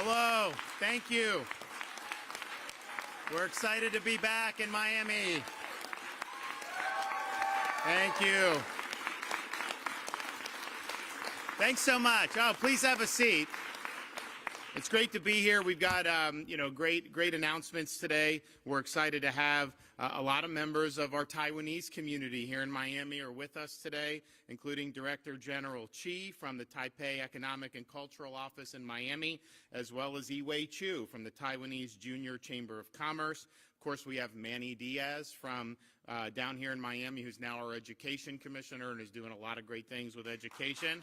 Hello, thank you. We're excited to be back in Miami. Thank you. Thanks so much. Oh, please have a seat. It's great to be here. We've got, great announcements today. We're excited to have a lot of members of our Taiwanese community here in Miami are with us today, including Director General Chi from the Taipei Economic and Cultural Office in Miami, as well as Yiwei Chu from the Taiwanese Junior Chamber of Commerce. Of course, we have Manny Diaz from down here in Miami, who's now our Education Commissioner and is doing a lot of great things with education.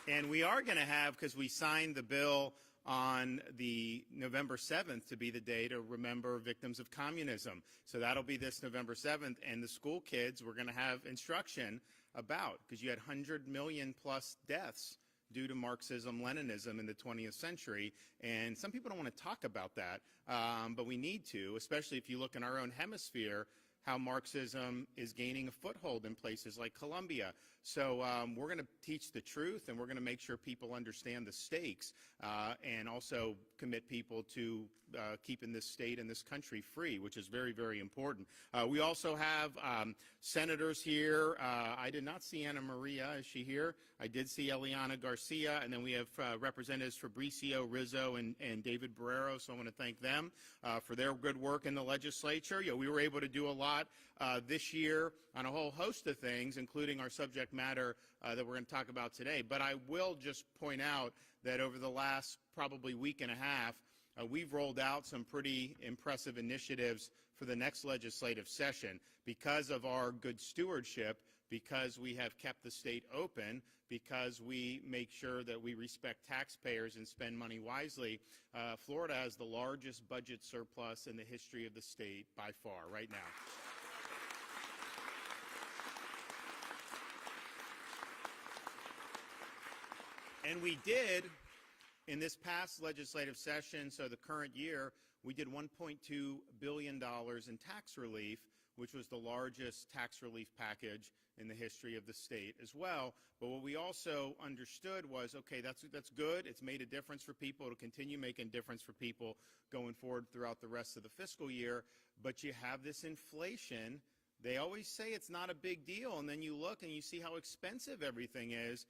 And we are going to have, because we signed the bill on the November 7th to be the day to remember victims of communism. So that'll be this November 7th. And the school kids, we're going to have instruction about, because you had 100 million plus deaths due to Marxism, Leninism in the 20th century. And some people don't want to talk about that, but we need to, especially if you look in our own hemisphere, how Marxism is gaining a foothold in places like Colombia. So we're going to teach the truth, and we're going to make sure people understand the stakes and also commit people to keeping this state and this country free, which is very, very important. We also have senators here. I did not see Ana Maria. Is she here? I did see Eliana Garcia, and then we have Representatives Fabricio Rizzo and David Barrero, so I want to thank them for their good work in the legislature. We were able to do a lot this year on a whole host of things, including our subject matter that we're going to talk about today. But I will just point out that over the last probably week and a half, we've rolled out some pretty impressive initiatives for the next legislative session because of our good stewardship, because we have kept the state open, because we make sure that we respect taxpayers and spend money wisely. Florida has the largest budget surplus in the history of the state by far right now. And we did, in this past legislative session, so the current year, we did $1.2 billion in tax relief, which was the largest tax relief package in the history of the state as well. But what we also understood was, okay, that's good. It's made a difference for people. It'll continue making a difference for people going forward throughout the rest of the fiscal year. But you have this inflation. They always say it's not a big deal, and then you look and you see how expensive everything is,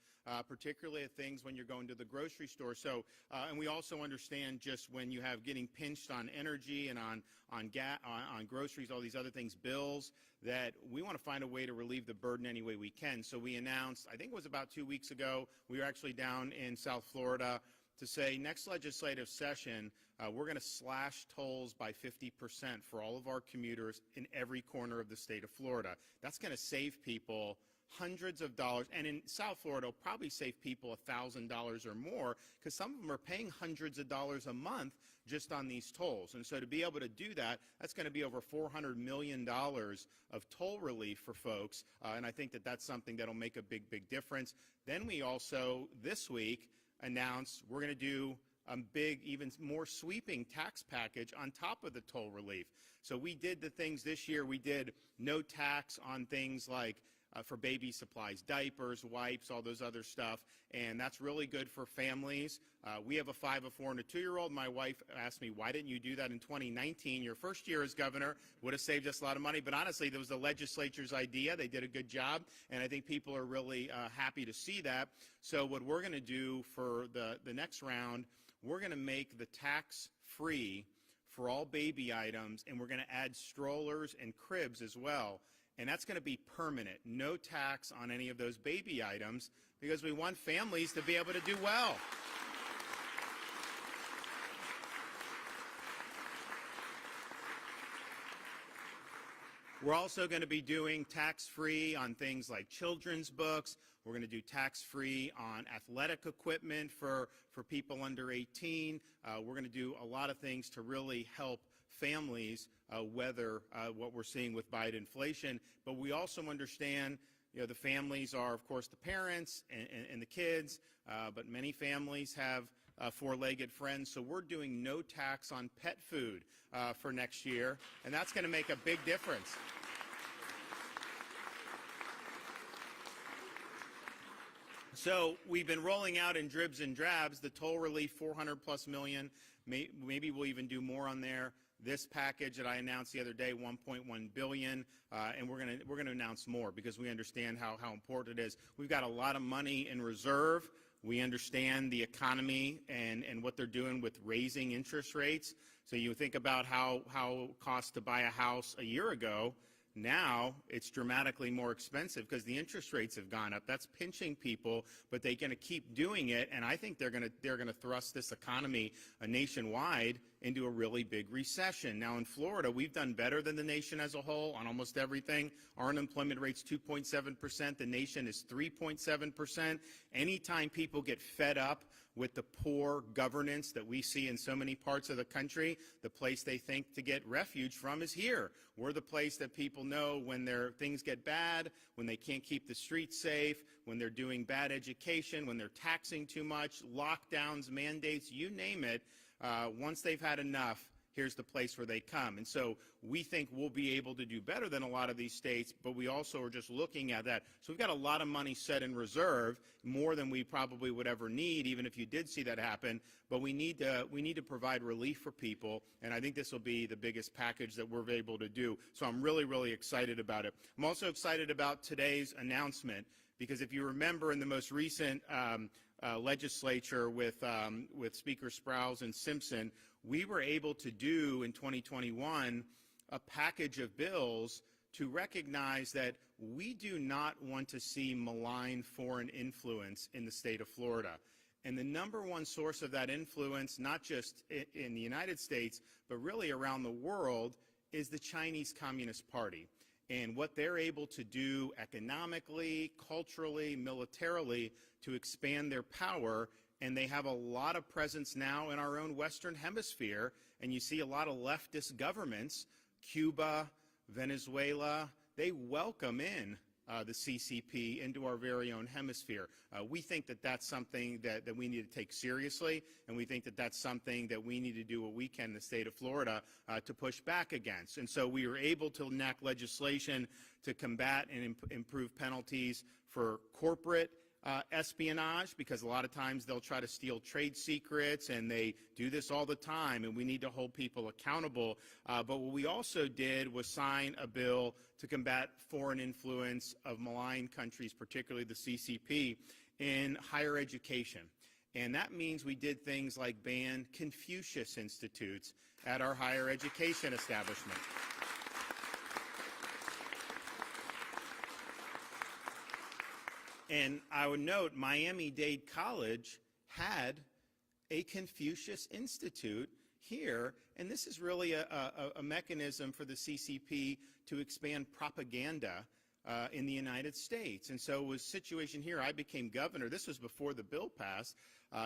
particularly at things when you're going to the grocery store. So, and we also understand just when you have getting pinched on energy and on groceries, all these other things, bills, that we want to find a way to relieve the burden any way we can. So we announced, I think it was about 2 weeks ago, we were actually down in South Florida to say next legislative session, we're going to slash tolls by 50% for all of our commuters in every corner of the state of Florida. That's going to save people hundreds of dollars, and in South Florida, it'll probably save people $1,000 or more, because some of them are paying hundreds of dollars a month just on these tolls. And so to be able to do that, that's going to be over $400 million of toll relief for folks, and I think that that's something that'll make a big, big difference. Then we also, this week, announced we're going to do a big, even more sweeping tax package on top of the toll relief. So we did the things this year. We did no tax on things like for baby supplies, diapers, wipes, all those other stuff, and that's really good for families. We have a 5, a 4, and a 2-year-old. My wife asked me, why didn't you do that in 2019? Your first year as governor would have saved us a lot of money, but honestly, that was the legislature's idea. They did a good job, and I think people are really happy to see that. So what we're going to do for the next round, we're going to make the tax free for all baby items, and we're going to add strollers and cribs as well. And that's going to be permanent. No tax on any of those baby items, because we want families to be able to do well. We're also going to be doing tax-free on things like children's books. We're going to do tax-free on athletic equipment for people under 18. We're going to do a lot of things to really help families weather what we're seeing with Biden inflation. But we also understand, the families are, of course, the parents and the kids, but many families have four-legged friends. So we're doing no tax on pet food for next year, and that's going to make a big difference. So we've been rolling out in dribs and drabs the toll relief, $400+ million. Maybe we'll even do more on there. This package that I announced the other day, $1.1 billion, and we're going to announce more because we understand how important it is. We've got a lot of money in reserve. We understand the economy and what they're doing with raising interest rates. So you think about how it cost to buy a house a year ago. Now it's dramatically more expensive because the interest rates have gone up. That's pinching people, but they're going to keep doing it, and I think they're going to thrust this economy nationwide into a really big recession. Now in Florida, we've done better than the nation as a whole on almost everything. Our unemployment rate's 2.7%. The nation is 3.7%. Anytime people get fed up with the poor governance that we see in so many parts of the country, the place they think to get refuge from is here. We're the place that people know when things get bad, when they can't keep the streets safe, when they're doing bad education, when they're taxing too much, lockdowns, mandates, you name it. Once they've had enough, here's the place where they come. And so we think we'll be able to do better than a lot of these states, but we also are just looking at that. So we've got a lot of money set in reserve, more than we probably would ever need, even if you did see that happen. But we need to provide relief for people, and I think this will be the biggest package that we're able to do. So I'm really, really excited about it. I'm also excited about today's announcement, because if you remember in the most recent legislature with Speaker Sprowls and Simpson, we were able to do in 2021 a package of bills to recognize that we do not want to see malign foreign influence in the state of Florida. And the number one source of that influence, not just in the United States, but really around the world, is the Chinese Communist Party. And what they're able to do economically, culturally, militarily to expand their power. And they have a lot of presence now in our own Western Hemisphere. And you see a lot of leftist governments, Cuba, Venezuela, they welcome in the CCP into our very own hemisphere. We think that that's something that we need to take seriously, and we think that that's something that we need to do what we can in the state of Florida to push back against. And so we were able to enact legislation to combat and improve penalties for corporate espionage, because a lot of times they'll try to steal trade secrets, and they do this all the time, and we need to hold people accountable. But what we also did was sign a bill to combat foreign influence of malign countries, particularly the CCP, in higher education. And that means we did things like ban Confucius institutes at our higher education establishment. And I would note Miami-Dade College had a Confucius Institute here, and this is really a mechanism for the CCP to expand propaganda in the United States. And so it was a situation here. I became governor. This was before the bill passed,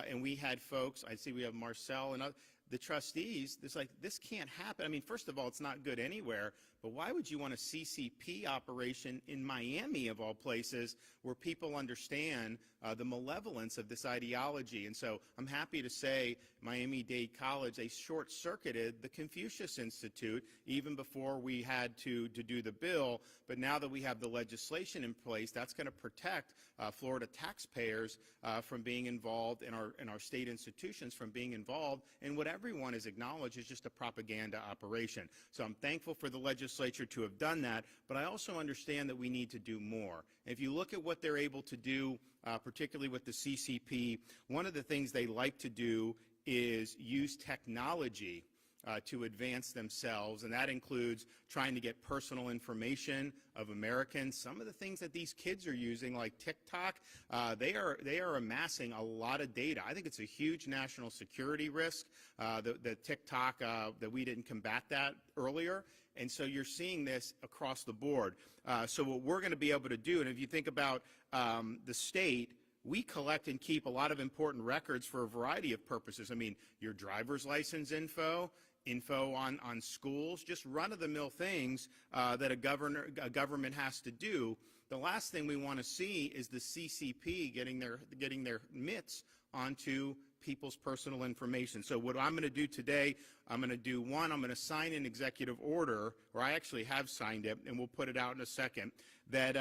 and we had folks, I see we have Marcel and the trustees, it's like, this can't happen. I mean, first of all, it's not good anywhere, but why would you want a CCP operation in Miami, of all places, where people understand the malevolence of this ideology? And so I'm happy to say Miami-Dade College, they short-circuited the Confucius Institute even before we had to do the bill. But now that we have the legislation in place, that's going to protect Florida taxpayers from being involved in our state institutions, from being involved in what everyone has acknowledged is just a propaganda operation. So I'm thankful for the legislature to have done that, but I also understand that we need to do more. If you look at what they're able to do, particularly with the CCP, one of the things they like to do is use technology to advance themselves, and that includes trying to get personal information of Americans. Some of the things that these kids are using, like TikTok, they are amassing a lot of data. I think it's a huge national security risk, the TikTok, that we didn't combat that earlier. And so you're seeing this across the board. So what we're going to be able to do, and if you think about the state, we collect and keep a lot of important records for a variety of purposes. I mean, your driver's license info on schools, just run-of-the-mill things that a government has to do. The last thing we want to see is the CCP getting their mitts onto people's personal information. So what I'm going to do today, I'm going to sign an executive order, or I actually have signed it, and we'll put it out in a second, that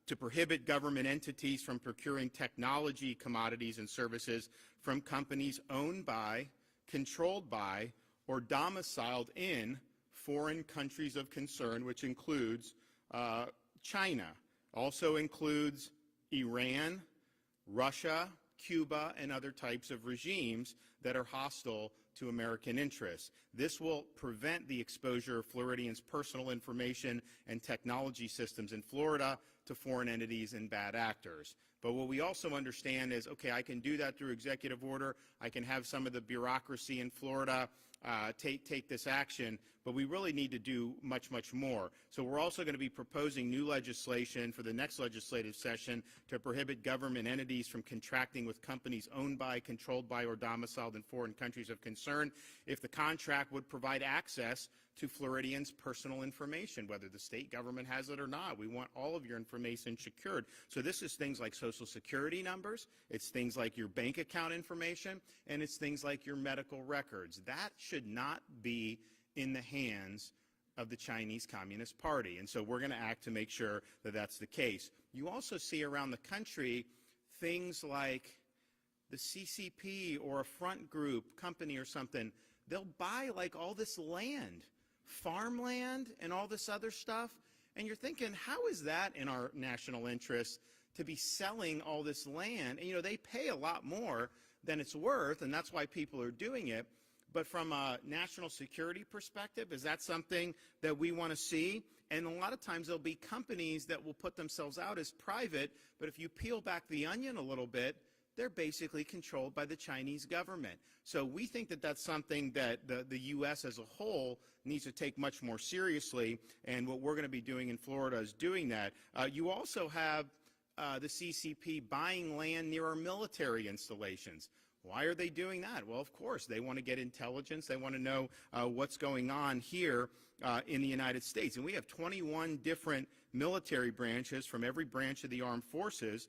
to prohibit government entities from procuring technology, commodities, and services from companies owned by, controlled by, or domiciled in foreign countries of concern, which includes China, also includes Iran, Russia, Cuba, and other types of regimes that are hostile to American interests. This will prevent the exposure of Floridians' personal information and technology systems in Florida to foreign entities and bad actors. But what we also understand is, okay, I can do that through executive order. I can have some of the bureaucracy in Florida take this action, but we really need to do much, much more. So we're also going to be proposing new legislation for the next legislative session to prohibit government entities from contracting with companies owned by, controlled by, or domiciled in foreign countries of concern if the contract would provide access to Floridians' personal information, whether the state government has it or not. We want all of your information secured. So this is things like Social Security numbers, it's things like your bank account information, and it's things like your medical records. That should not be in the hands of the Chinese Communist Party. And so we're going to act to make sure that that's the case. You also see around the country things like the CCP or a front group company or something. They'll buy like all this land, farmland and all this other stuff. And you're thinking, how is that in our national interest to be selling all this land? And, you know, they pay a lot more than it's worth, and that's why people are doing it. But from a national security perspective, is that something that we want to see? And a lot of times there'll be companies that will put themselves out as private, but if you peel back the onion a little bit, they're basically controlled by the Chinese government. So we think that that's something that the U.S. as a whole needs to take much more seriously, and what we're going to be doing in Florida is doing that. You also have the CCP buying land near our military installations. Why are they doing that? Well, of course, they want to get intelligence. They want to know what's going on here in the United States. And we have 21 different military branches from every branch of the armed forces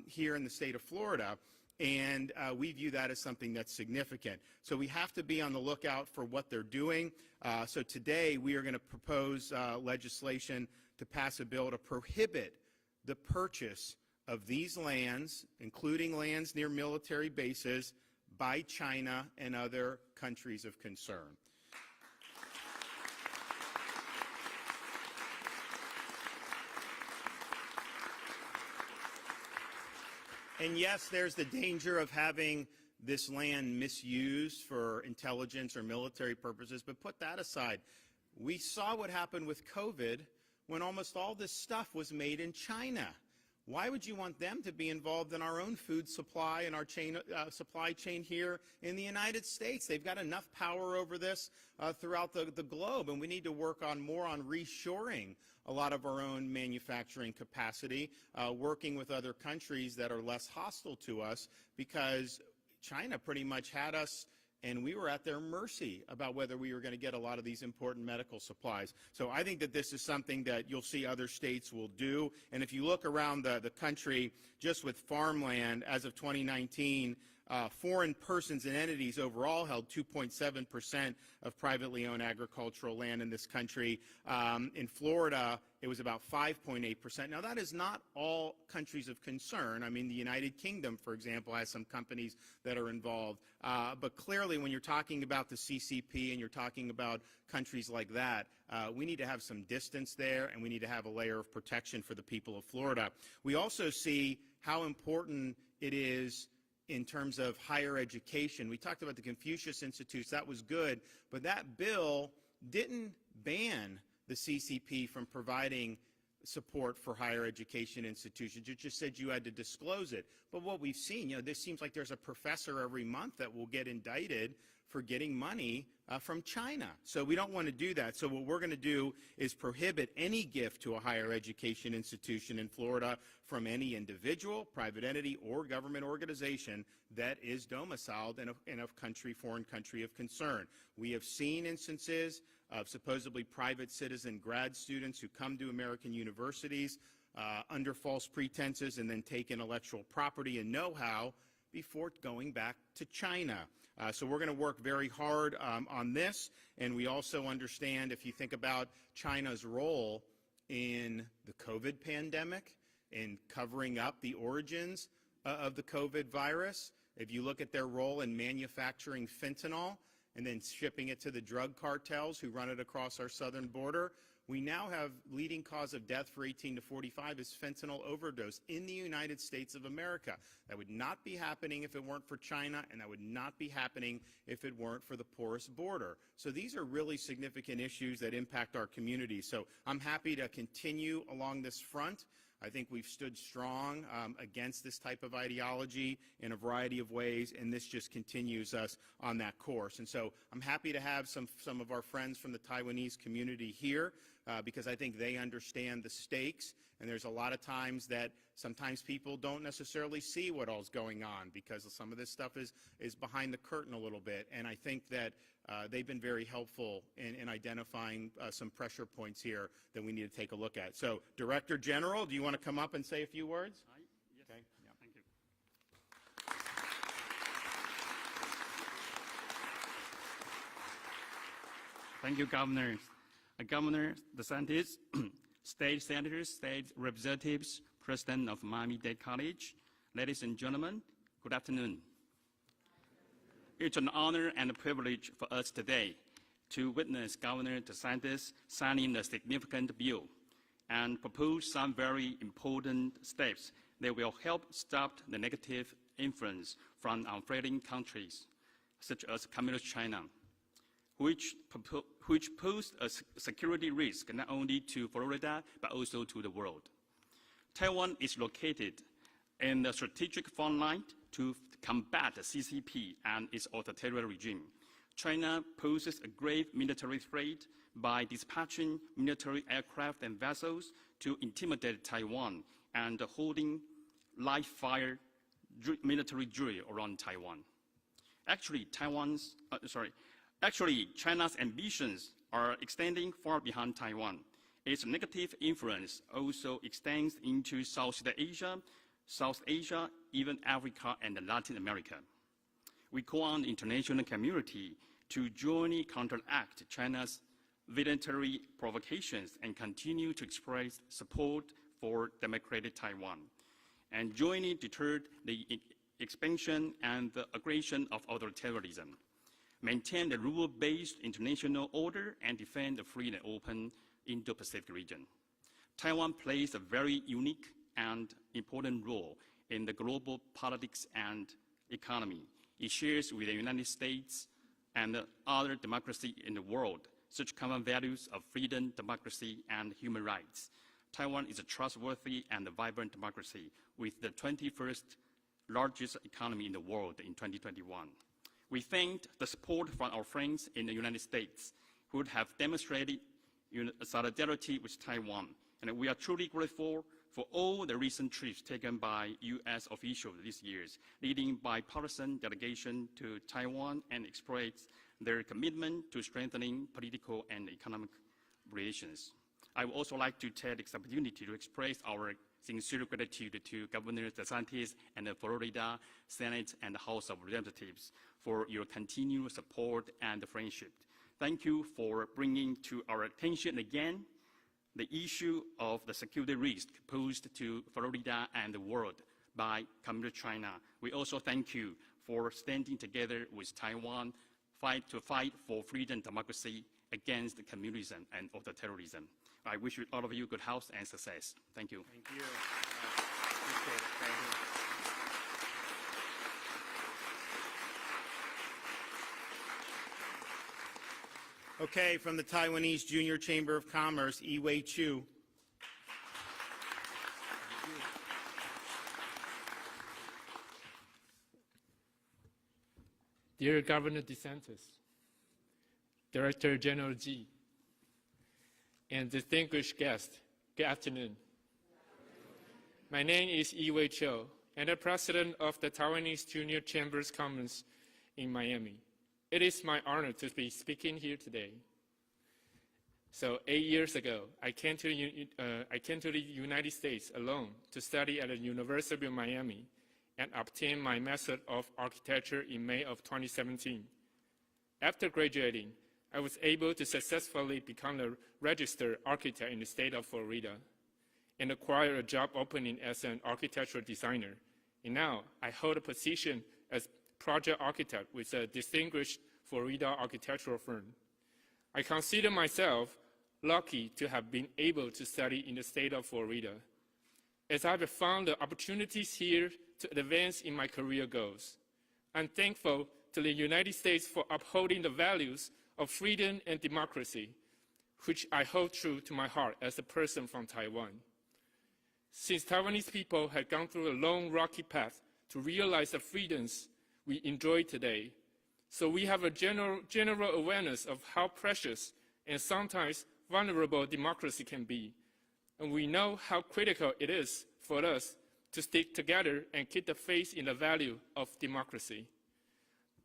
here in the state of Florida. And we view that as something that's significant. So we have to be on the lookout for what they're doing. So today we are going to propose legislation to pass a bill to prohibit the purchase of these lands, including lands near military bases, by China and other countries of concern. And yes, there's the danger of having this land misused for intelligence or military purposes, but put that aside. We saw what happened with COVID when almost all this stuff was made in China. Why would you want them to be involved in our own food supply and our supply chain here in the United States? They've got enough power over this throughout the globe, and we need to work more on reshoring a lot of our own manufacturing capacity, working with other countries that are less hostile to us, because China pretty much had us and we were at their mercy about whether we were going to get a lot of these important medical supplies. So I think that this is something that you'll see other states will do. And if you look around the country, just with farmland, as of 2019, foreign persons and entities overall held 2.7% of privately owned agricultural land in this country. In Florida, it was about 5.8%. Now, that is not all countries of concern. I mean, the United Kingdom, for example, has some companies that are involved. But clearly, when you're talking about the CCP and you're talking about countries like that, we need to have some distance there, and we need to have a layer of protection for the people of Florida. We also see how important it is in terms of higher education. We talked about the Confucius Institutes. That was good, but that bill didn't ban the CCP from providing support for higher education institutions. It just said you had to disclose it. But what we've seen, this seems like there's a professor every month that will get indicted for getting money from China. So we don't want to do that. So what we're going to do is prohibit any gift to a higher education institution in Florida from any individual, private entity, or government organization that is domiciled in a foreign country of concern. We have seen instances of supposedly private citizen grad students who come to American universities under false pretenses and then take intellectual property and know-how before going back to China. So we're going to work very hard on this, and we also understand, if you think about China's role in the COVID pandemic, in covering up the origins of the COVID virus, if you look at their role in manufacturing fentanyl and then shipping it to the drug cartels who run it across our southern border, we now have leading cause of death for 18 to 45 is fentanyl overdose in the United States of America. That would not be happening if it weren't for China, and that would not be happening if it weren't for the porous border. So these are really significant issues that impact our community. So I'm happy to continue along this front. I think we've stood strong against this type of ideology in a variety of ways, and this just continues us on that course. And so I'm happy to have some of our friends from the Taiwanese community here because I think they understand the stakes, and there's a lot of times that sometimes people don't necessarily see what all's going on because some of this stuff is behind the curtain a little bit, and I think that they've been very helpful in identifying some pressure points here that we need to take a look at. So, Director General, do you want to come up and say a few words? Yes. Okay. Yeah. Thank you. Thank you, Governor. Governor DeSantis, State Senators, State Representatives, President of Miami-Dade College, ladies and gentlemen, good afternoon. It's an honor and a privilege for us today to witness Governor DeSantis signing a significant bill and propose some very important steps that will help stop the negative influence from unfriendly countries, such as Communist China, which pose a security risk not only to Florida, but also to the world. Taiwan is located in the strategic front line to combat the CCP and its authoritarian regime. China poses a grave military threat by dispatching military aircraft and vessels to intimidate Taiwan and holding live-fire military drill around Taiwan. Actually, China's ambitions are extending far beyond Taiwan. Its negative influence also extends into South Asia, even Africa and Latin America. We call on the international community to jointly counteract China's voluntary provocations and continue to express support for democratic Taiwan, and jointly deter the expansion and the aggression of authoritarianism, maintain the rule-based international order, and defend the free and open Indo-Pacific region. Taiwan plays a very unique and important role in the global politics and economy. It shares with the United States and other democracies in the world such common values of freedom, democracy, and human rights. Taiwan is a trustworthy and vibrant democracy with the 21st largest economy in the world in 2021. We thank the support from our friends in the United States who have demonstrated solidarity with Taiwan, and we are truly grateful for all the recent trips taken by U.S. officials this year, leading bipartisan delegation to Taiwan and express their commitment to strengthening political and economic relations. I would also like to take this opportunity to express our sincere gratitude to Governor DeSantis and the Florida Senate and House of Representatives for your continued support and friendship. Thank you for bringing to our attention again the issue of the security risk posed to Florida and the world by Communist China. We also thank you for standing together with Taiwan to fight for freedom and democracy against communism and authoritarianism. I wish all of you good health and success. Thank you. Thank you. Appreciate it. Thank you. Okay, from the Taiwanese Junior Chamber of Commerce, Yi-Wei Chu. Dear Governor DeSantis, Director General Ji, and distinguished guests, good afternoon. My name is Yi-Wei Chu, and the president of the Taiwanese Junior Chambers of Commerce in Miami. It is my honor to be speaking here today. So 8 years ago, I came to the United States alone to study at the University of Miami and obtained my Master of Architecture in May of 2017. After graduating, I was able to successfully become a registered architect in the state of Florida and acquire a job opening as an architectural designer. And now I hold a position as project architect with a distinguished Florida architectural firm. I consider myself lucky to have been able to study in the state of Florida, as I have found the opportunities here to advance in my career goals. I'm thankful to the United States for upholding the values of freedom and democracy, which I hold true to my heart as a person from Taiwan. Since Taiwanese people have gone through a long, rocky path to realize the freedoms we enjoy today, so we have a general awareness of how precious and sometimes vulnerable democracy can be, and we know how critical it is for us to stick together and keep the faith in the value of democracy.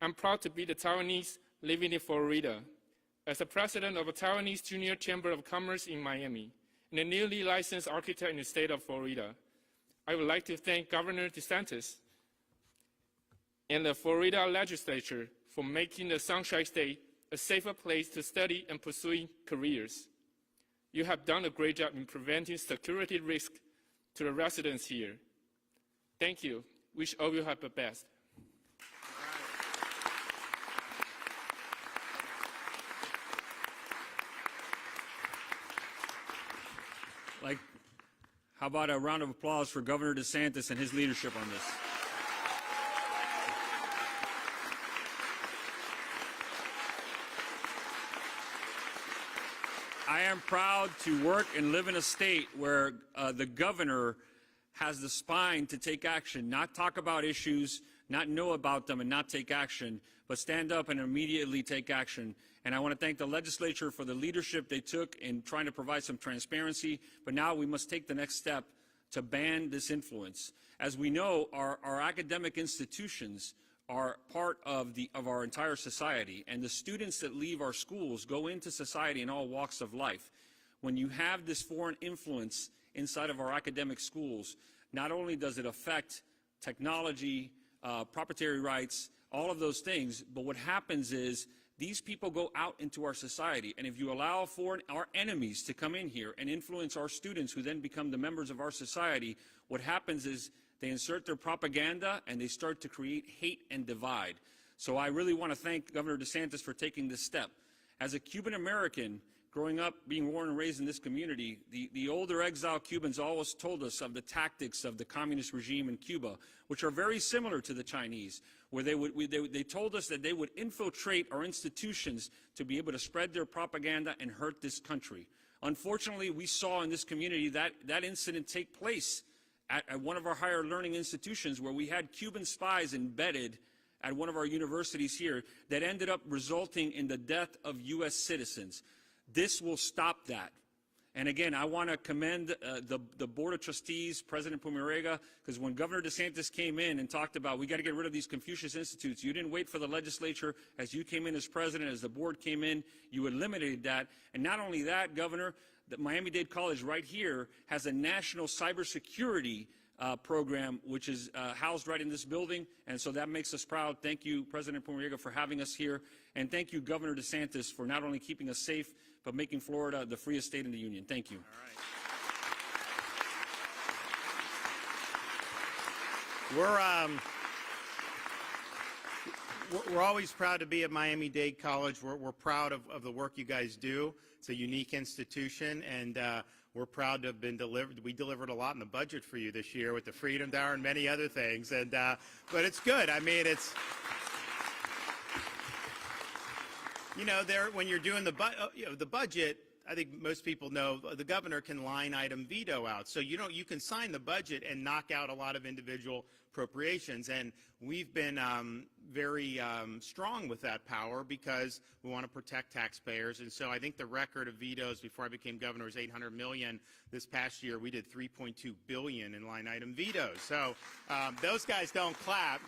I'm proud to be the Taiwanese living in Florida. As the president of the Taiwanese Junior Chamber of Commerce in Miami and a newly licensed architect in the state of Florida, I would like to thank Governor DeSantis and the Florida legislature for making the Sunshine State a safer place to study and pursue careers. You have done a great job in preventing security risk to the residents here. Thank you. Wish all you have the best. How about a round of applause for Governor DeSantis and his leadership on this? I am proud to work and live in a state where the governor has the spine to take action, not talk about issues, not know about them and not take action, but stand up and immediately take action. And I want to thank the legislature for the leadership they took in trying to provide some transparency, but now we must take the next step to ban this influence. As we know, our academic institutions are part of our entire society, and the students that leave our schools go into society in all walks of life. When you have this foreign influence inside of our academic schools, not only does it affect technology, proprietary rights, all of those things, but what happens is these people go out into our society, and if you allow our enemies to come in here and influence our students who then become the members of our society, what happens is they insert their propaganda and they start to create hate and divide. So I really want to thank Governor DeSantis for taking this step. As a Cuban American, growing up, being born and raised in this community, the older exile Cubans always told us of the tactics of the communist regime in Cuba, which are very similar to the Chinese, where they told us that they would infiltrate our institutions to be able to spread their propaganda and hurt this country. Unfortunately, we saw in this community that incident take place at one of our higher learning institutions, where we had Cuban spies embedded at one of our universities here that ended up resulting in the death of U.S. citizens. This will stop that. And again, I want to commend the Board of Trustees, President Pumarega, because when Governor DeSantis came in and talked about we got to get rid of these Confucius Institutes, you didn't wait for the legislature. As you came in as president, as the board came in, you eliminated that. And not only that, Governor, the Miami-Dade College right here has a national cybersecurity program, which is housed right in this building, and so that makes us proud. Thank you, President Pumarega, for having us here, and thank you, Governor DeSantis, for not only keeping us safe, but making Florida the freest state in the union. Thank you. All right. We're always proud to be at Miami-Dade College. We're proud of the work you guys do. It's a unique institution, and we're proud to have been delivered. We delivered a lot in the budget for you this year with the Freedom Tower and many other things. And but it's good. I mean, it's when you're doing the budget. I think most people know the governor can line item veto out. So you can sign the budget and knock out a lot of individual appropriations. And we've been very strong with that power because we want to protect taxpayers. And so I think the record of vetoes before I became governor was 800 million. This past year we did 3.2 billion in line item vetoes. So those guys don't clap.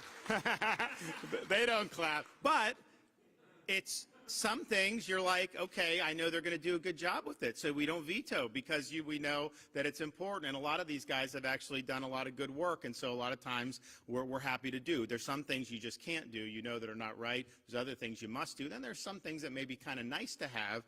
They don't clap. But it's some things you're like, okay, I know they're going to do a good job with it, so we don't veto because we know that it's important. And a lot of these guys have actually done a lot of good work, and so a lot of times we're happy to do. There's some things you just can't do, that are not right. There's other things you must do. Then there's some things that may be kind of nice to have,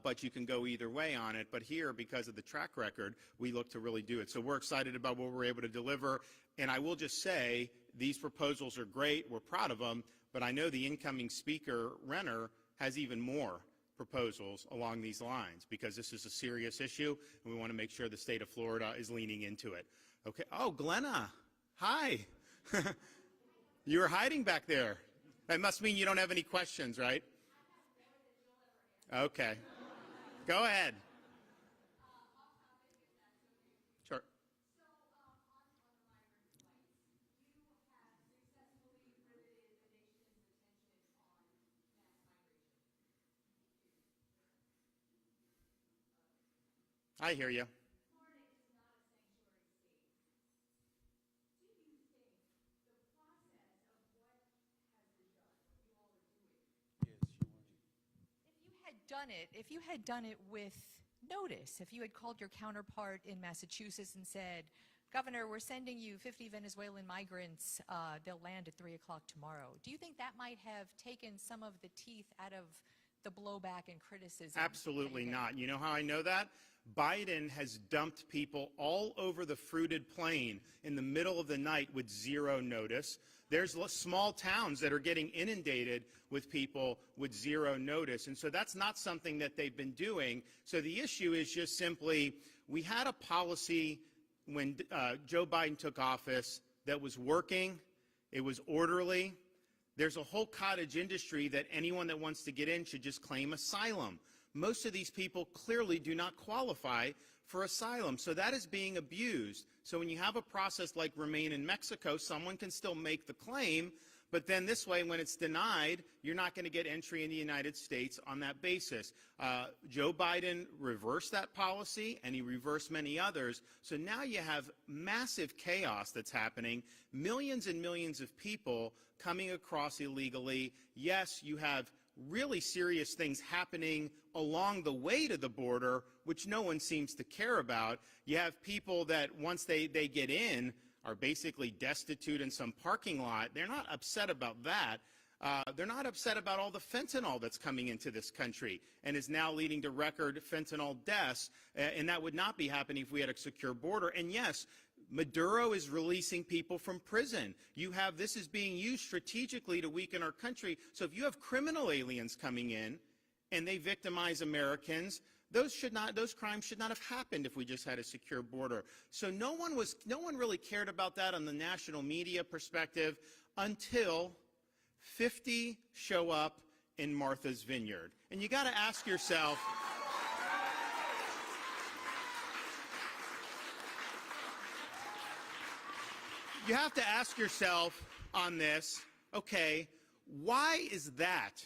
but you can go either way on it. But here, because of the track record, we look to really do it. So we're excited about what we're able to deliver. And I will just say, these proposals are great. We're proud of them. But I know the incoming speaker, Renner, has even more proposals along these lines because this is a serious issue and we want to make sure the state of Florida is leaning into it. Okay. Oh, Glenna. Hi. You were hiding back there. That must mean you don't have any questions, right? Okay. Go ahead. Sure. I hear you. If you had done it with notice, if you had called your counterpart in Massachusetts and said, Governor, we're sending you 50 Venezuelan migrants, they'll land at 3 o'clock tomorrow, do you think that might have taken some of the teeth out of the blowback and criticism? Absolutely not. You know how I know that? Biden has dumped people all over the fruited plain in the middle of the night with zero notice. There's small towns that are getting inundated with people with zero notice. And so that's not something that they've been doing. So the issue is just simply, we had a policy when Joe Biden took office that was working. It was orderly. There's a whole cottage industry that anyone that wants to get in should just claim asylum. Most of these people clearly do not qualify for asylum, so that is being abused. So when you have a process like Remain in Mexico, someone can still make the claim, But then this way, when it's denied, you're not going to get entry in the United States on that basis. Joe Biden reversed that policy, and he reversed many others. So now you have massive chaos that's happening, millions and millions of people coming across illegally. Yes, you have really serious things happening along the way to the border, which no one seems to care about. You have people that once they get in, are basically destitute in some parking lot. They're not upset about that. They're not upset about all the fentanyl that's coming into this country and is now leading to record fentanyl deaths, and that would not be happening if we had a secure border. And yes, Maduro is releasing people from prison. This is being used strategically to weaken our country. So if you have criminal aliens coming in and they victimize Americans, those crimes should not have happened if we just had a secure border. So no one really cared about that on the national media perspective until 50 show up in Martha's Vineyard. And you got to ask yourself, you have to ask yourself on this, okay, why is that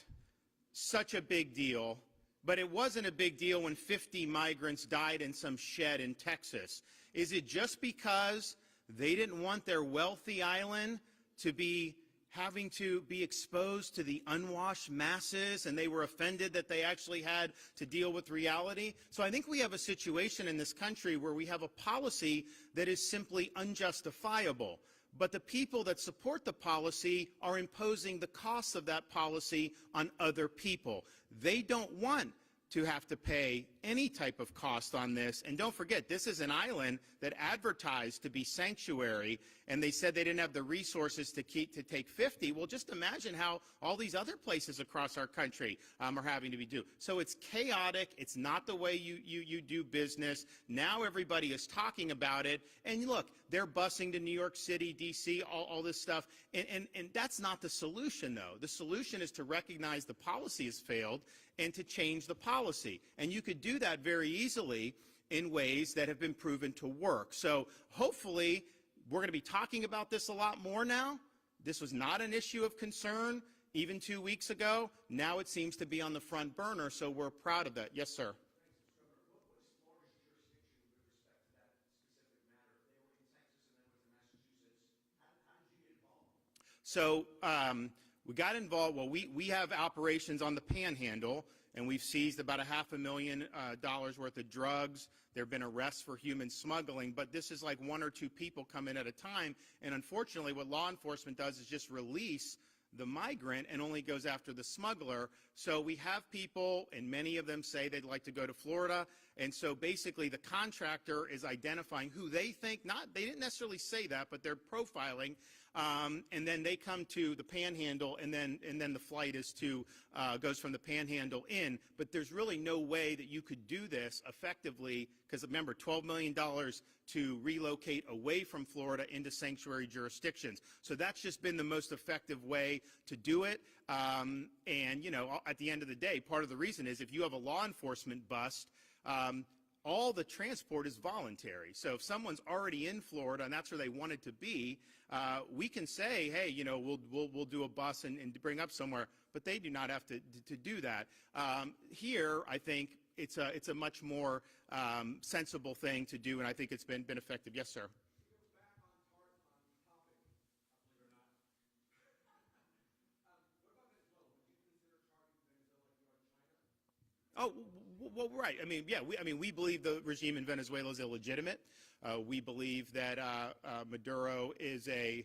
such a big deal? But it wasn't a big deal when 50 migrants died in some shed in Texas. Is it just because they didn't want their wealthy island to be having to be exposed to the unwashed masses, and they were offended that they actually had to deal with reality? So I think we have a situation in this country where we have a policy that is simply unjustifiable. But the people that support the policy are imposing the costs of that policy on other people. They don't want to have to pay any type of cost on this. And don't forget, this is an island that advertised to be sanctuary, and they said they didn't have the resources to take 50. Well, just imagine how all these other places across our country are having to be due. So it's chaotic. It's not the way you do business. Now everybody is talking about it. And look, they're busing to New York City, D.C., all this stuff. And that's not the solution, though. The solution is to recognize the policy has failed and to change the policy. And you could do that very easily in ways that have been proven to work. So hopefully we're going to be talking about this a lot more now. This was not an issue of concern even 2 weeks ago. Now it seems to be on the front burner, so we're proud of that. Yes, sir. So we got involved. Well, we have operations on the Panhandle, and we've seized about $500,000 worth of drugs. There have been arrests for human smuggling, but this is like 1 or 2 people come in at a time. And unfortunately, what law enforcement does is just release the migrant and only goes after the smuggler. So we have people, and many of them say they'd like to go to Florida. And so basically the contractor is identifying who they think, they didn't necessarily say that, but they're profiling. And then they come to the Panhandle, and then the flight goes from the Panhandle in. But there's really no way that you could do this effectively, because remember, $12 million to relocate away from Florida into sanctuary jurisdictions. So that's just been the most effective way to do it. And, at the end of the day, part of the reason is if you have a law enforcement bust, all the transport is voluntary. So if someone's already in Florida and that's where they wanted to be, we can say, hey, we'll do a bus and bring up somewhere, but they do not have to do that. Here, I think it's a much more sensible thing to do, and I think it's been effective. Yes, sir. Oh, well, right. I mean, yeah. We believe the regime in Venezuela is illegitimate. We believe that Maduro is a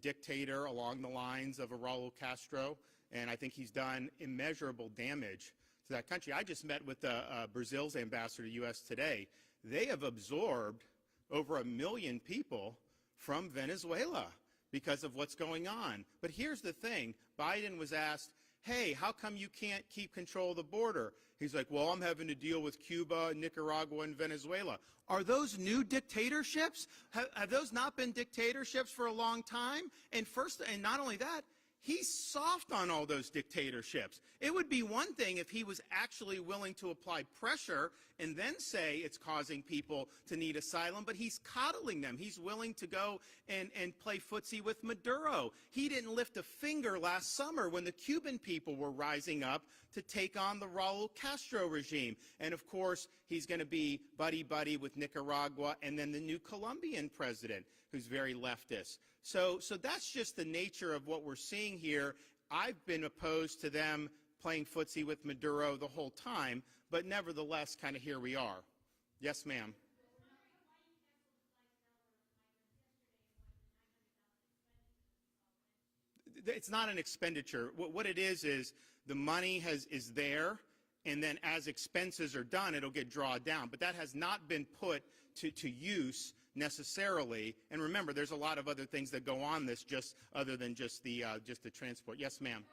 dictator along the lines of a Raul Castro, and I think he's done immeasurable damage to that country. I just met with Brazil's ambassador to the U.S. today. They have absorbed over 1 million people from Venezuela because of what's going on. But here's the thing: Biden was asked, hey, how come you can't keep control of the border? He's like, well, I'm having to deal with Cuba, Nicaragua, and Venezuela. Are those new dictatorships? Have those not been dictatorships for a long time? And not only that, he's soft on all those dictatorships. It would be one thing if he was actually willing to apply pressure and then say it's causing people to need asylum, but he's coddling them. He's willing to go and play footsie with Maduro. He didn't lift a finger last summer when the Cuban people were rising up to take on the Raul Castro regime. And of course, he's going to be buddy-buddy with Nicaragua and then the new Colombian president, who's very leftist. So that's just the nature of what we're seeing here. I've been opposed to them playing footsie with Maduro the whole time, but nevertheless, kind of here we are. Yes, ma'am. It's not an expenditure. What it is the money is there, and then as expenses are done, it'll get drawn down. But that has not been put to use necessarily. And remember, there's a lot of other things that go on this, just other than just the transport. Yes, ma'am.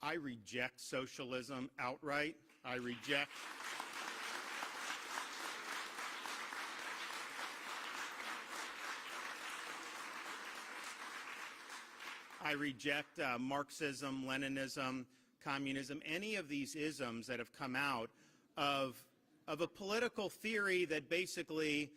I reject socialism outright. I reject Marxism, Leninism, communism, any of these isms that have come out of a political theory that basically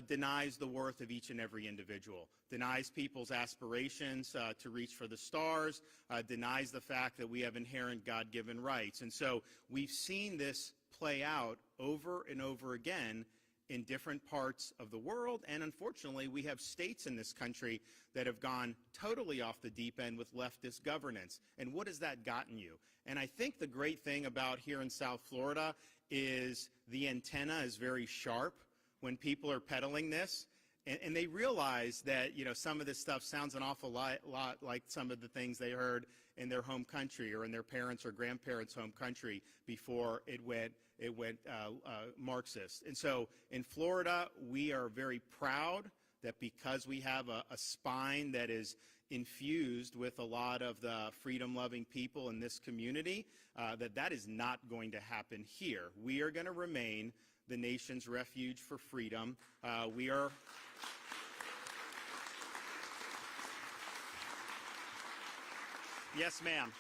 denies the worth of each and every individual, denies people's aspirations to reach for the stars, denies the fact that we have inherent God-given rights. And so we've seen this play out over and over again in different parts of the world, and unfortunately we have states in this country that have gone totally off the deep end with leftist governance. And what has that gotten you? And I think the great thing about here in South Florida is the antenna is very sharp when people are peddling this, and they realize that, you know, some of this stuff sounds an awful lot like some of the things they heard in their home country or in their parents' or grandparents' home country before it went Marxist. And so in Florida, we are very proud that because we have a spine that is infused with a lot of the freedom-loving people in this community, that is not going to happen here. We are going to remain the nation's refuge for freedom. We are... Yes, ma'am.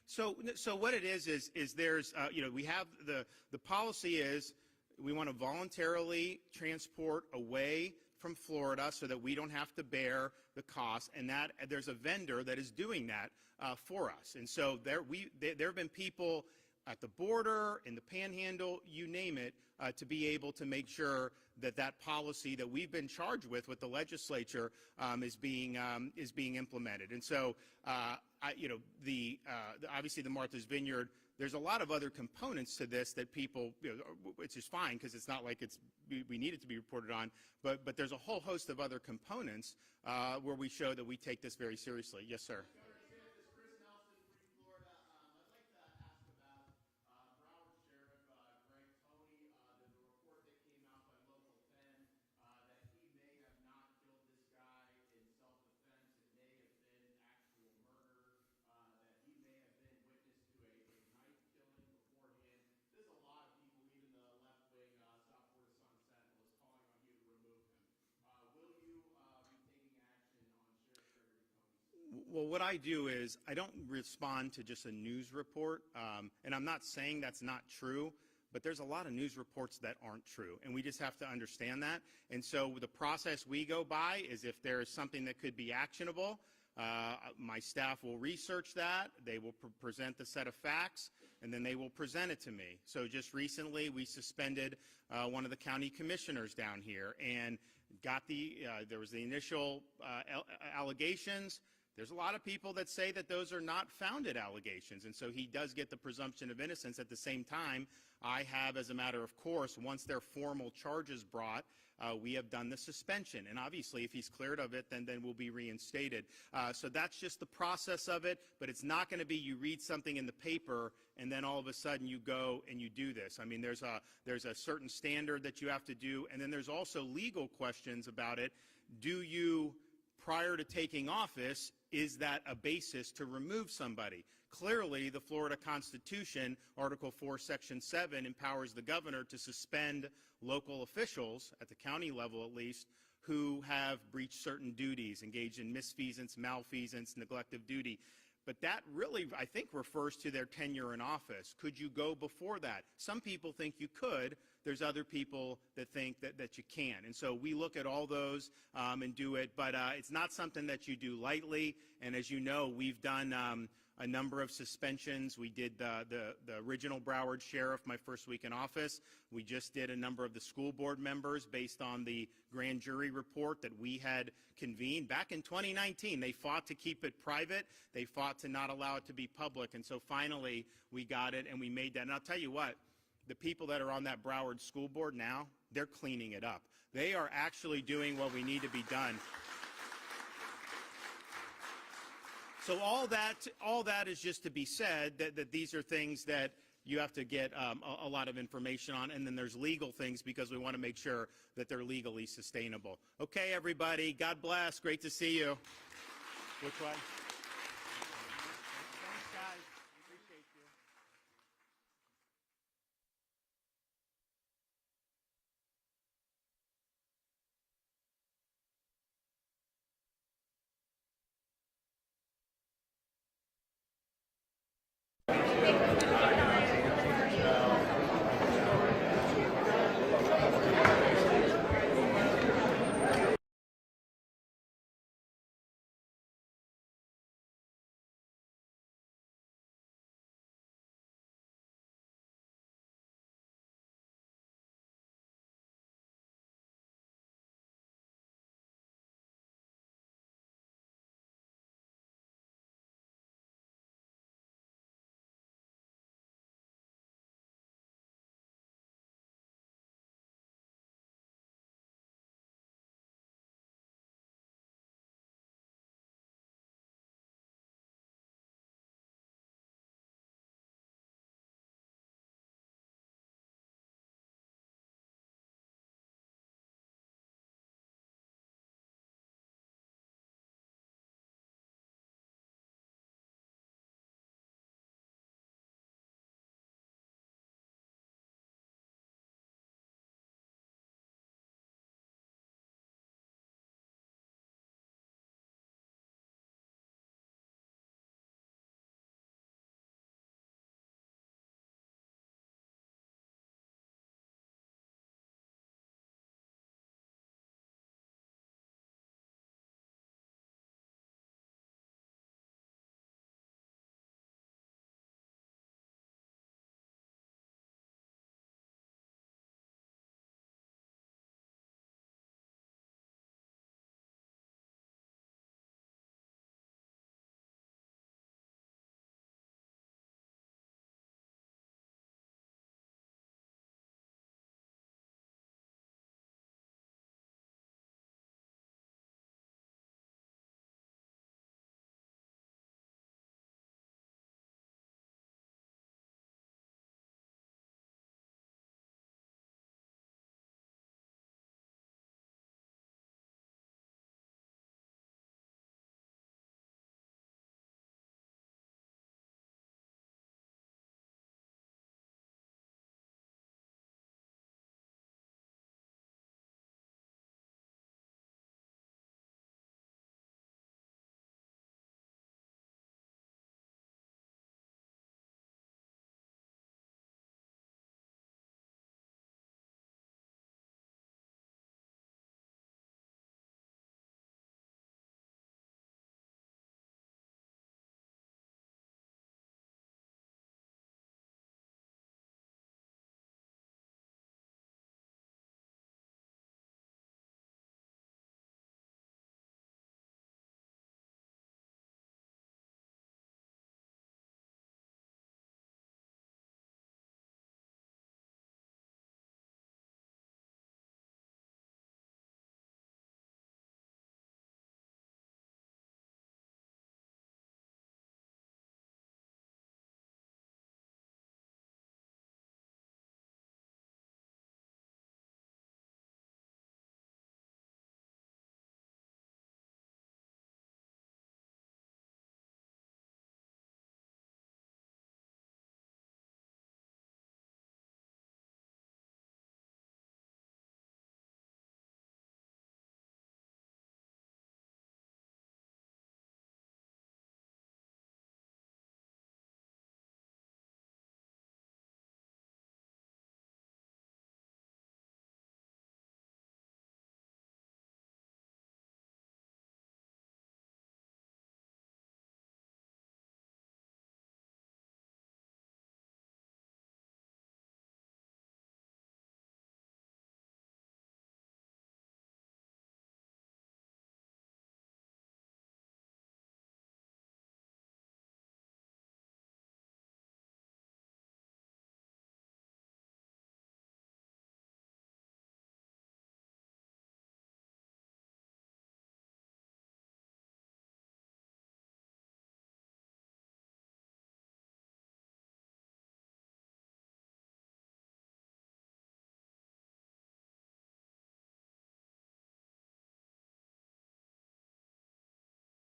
So what it is there's, you know, we have the policy is we want to voluntarily transport away from Florida so that we don't have to bear the cost, and that there's a vendor that is doing that for us. And so there have been people at the border, in the panhandle, you name it, to be able to make sure that policy that we've been charged with the legislature is being implemented. And so, you know, obviously the Martha's Vineyard, there's a lot of other components to this that people, you know, which is fine because it's not like we need it to be reported on, but there's a whole host of other components where we show that we take this very seriously. Yes, sir. Well, what I do is I don't respond to just a news report, and I'm not saying that's not true, but there's a lot of news reports that aren't true, and we just have to understand that. And so the process we go by is if there is something that could be actionable, my staff will research that, they will present the set of facts, and then they will present it to me. So just recently we suspended one of the county commissioners down here and got there was the initial allegations. There's a lot of people that say that those are not founded allegations, and so he does get the presumption of innocence. At the same time, I have, as a matter of course, once their formal charges brought, we have done the suspension. And obviously, if he's cleared of it, then we'll be reinstated. So that's just the process of it, but it's not going to be you read something in the paper and then all of a sudden you go and you do this. I mean, there's a certain standard that you have to do, and then there's also legal questions about it. Do you, prior to taking office, is that a basis to remove somebody? Clearly, the Florida Constitution, Article 4, Section 7, empowers the governor to suspend local officials, at the county level at least, who have breached certain duties, engaged in misfeasance, malfeasance, neglect of duty. But that really, I think, refers to their tenure in office. Could you go before that? Some people think you could. There's other people that think that you can. And so we look at all those and do it, but it's not something that you do lightly. And as you know, we've done a number of suspensions. We did the original Broward sheriff my first week in office. We just did a number of the school board members based on the grand jury report that we had convened back in 2019. They fought to keep it private. They fought to not allow it to be public. And so finally we got it and we made that. And I'll tell you what, the people that are on that Broward school board now, they're cleaning it up. They are actually doing what we need to be done. So all that is just to be said that these are things that you have to get a lot of information on, and then there's legal things because we want to make sure that they're legally sustainable. Okay, everybody, God bless. Great to see you. Which way?